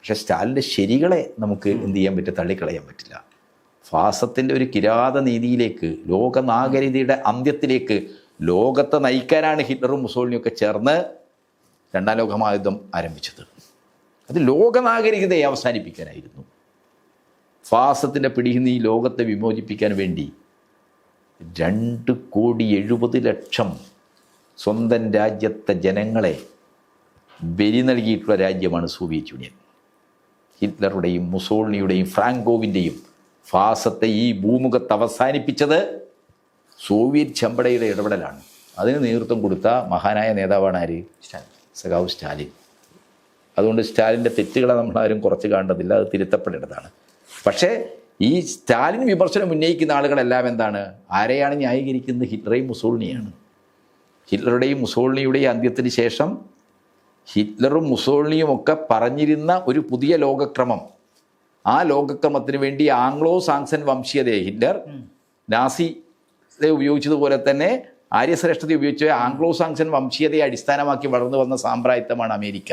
പക്ഷെ സ്റ്റാലിൻ്റെ ശരികളെ നമുക്ക് എന്ത് ചെയ്യാൻ പറ്റും, തള്ളിക്കളയാൻ പറ്റില്ല. ഫാസത്തിൻ്റെ ഒരു കിരാത നീതിയിലേക്ക്, ലോകനാഗരികതയുടെ അന്ത്യത്തിലേക്ക് ലോകത്തെ നയിക്കാനാണ് ഹിറ്റ്ലറും മുസോളിനിയൊക്കെ ചേർന്ന് രണ്ടാം ലോകമഹായുദ്ധം ആരംഭിച്ചത്. അത് ലോകനാഗരികതയെ അവസാനിപ്പിക്കാനായിരുന്നു. ഫാസത്തിൻ്റെ പിടിയിൽ നിന്ന് ഈ ലോകത്തെ വിമോചിപ്പിക്കാൻ വേണ്ടി 2,70,00,000 സ്വന്തം രാജ്യത്തെ ജനങ്ങളെ ബലി നൽകിയിട്ടുള്ള രാജ്യമാണ് സോവിയറ്റ് യൂണിയൻ. ഹിറ്റ്ലറുടെയും മുസോളിനിയുടെയും ഫ്രാങ്കോവിൻ്റെയും ഫാസത്തെ ഈ ഭൂമുഖത്ത് അവസാനിപ്പിച്ചത് സോവിയറ്റ് ചെമ്പടയുടെ ഇടപെടലാണ്. അതിന് നേതൃത്വം കൊടുത്ത മഹാനായ നേതാവാണ് ആര്? സഖാവ് സ്റ്റാലിൻ. അതുകൊണ്ട് സ്റ്റാലിൻ്റെ തെറ്റുകളെ നമ്മളാരും കുറച്ച് കാണേണ്ടതില്ല, അത് തിരുത്തപ്പെടേണ്ടതാണ്. പക്ഷേ ഈ സ്റ്റാലിൻ വിമർശനം ഉന്നയിക്കുന്ന ആളുകളെല്ലാം എന്താണ്, ആരെയാണ് ന്യായീകരിക്കുന്നത്? ഹിറ്റ്ലറേയും മുസോളിനിയാണ്. ഹിറ്റ്ലറുടെയും മുസോളിനിയുടെയും അന്ത്യത്തിന് ശേഷം ഹിറ്റ്ലറും മുസോളിനിയും ഒക്കെ പറഞ്ഞിരുന്ന ഒരു പുതിയ ലോകക്രമം, ആ ലോകക്രമത്തിന് വേണ്ടി ആംഗ്ലോ സാക്സൺ വംശീയതയെ ഹിറ്റ്ലർ നാസി ഉപയോഗിച്ചതുപോലെ തന്നെ ആര്യശ്രേഷ്ഠത ഉപയോഗിച്ച് ആംഗ്ലോ സാക്സൺ വംശീയതയെ അടിസ്ഥാനമാക്കി വളർന്നു വന്ന സാമ്രാജ്യത്വമാണ് അമേരിക്ക.